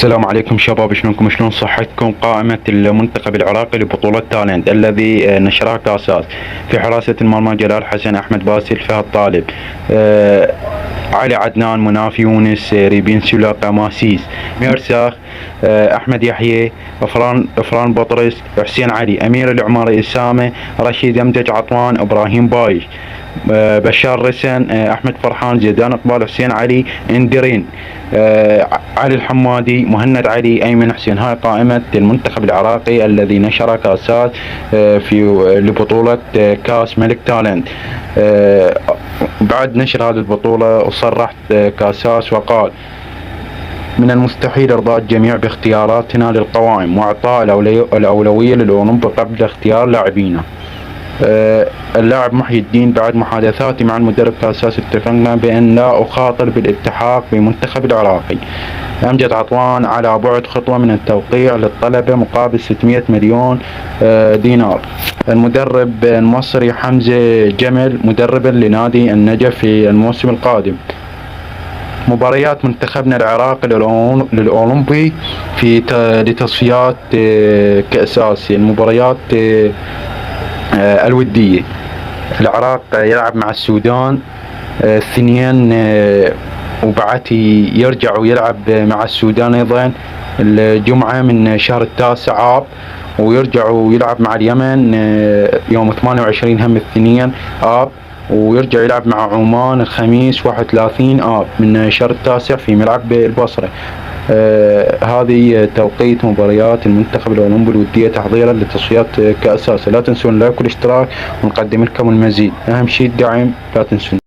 السلام عليكم شباب، شلونكم؟ شلون صحتكم؟ قائمة المنتخب العراقي لبطولة تالنت الذي نشرها كاساس في حراسة المرمى: جلال حسن، أحمد باسل، فهد طالب، علي عدنان، مناف يونس، ريبين سولاقة، ماسيس، ميرساخ، أحمد يحيى، إفران بطرس، حسين علي، أمير العماري، أسامة، رشيد أمجد، عطوان، إبراهيم بايش، بشار رسن، أحمد فرحان، زيدان إقبال، حسين علي، إندرين، علي الحمادي، مهند علي، أيمن حسين. هاي قائمة المنتخب العراقي الذي نشر كاسات في لبطولة كاس ملك تالنت. بعد نشر هذه البطولة صرح كاساس وقال: من المستحيل إرضاء الجميع باختياراتنا للقوائم وإعطاء الأولوية للأولمبي قبل اختيار لاعبينا. اللاعب محي الدين: بعد محادثاتي مع المدرب كاساس اتفقنا بأن لا أخاطر بالالتحاق بالمنتخب العراقي. أمجد عطوان: على بعد خطوة من التوقيع للطلبة مقابل 600 مليون دينار. المدرب المصري حمزة جمل مدربا لنادي النجف في الموسم القادم. مباريات منتخبنا العراقي للأولمبي في لتصفيات كأس آسيا. المباريات الودية: العراق يلعب مع السودان اثنين، وبعد يرجع ويلعب مع السودان أيضا الجمعة من شهر التاسع آب، ويرجع ويلعب مع اليمن يوم 28 هم الاثنين آب، ويرجع يلعب مع عمان الخميس 31 آب من شهر التاسع في ملعب البصرة. هذه توقيت مباريات المنتخب الأولمبي الودية تحضيرا لتصفيات كأس آسيا. لا تنسون اللايك والاشتراك، ونقدم لكم المزيد. أهم شيء الدعم، لا تنسون.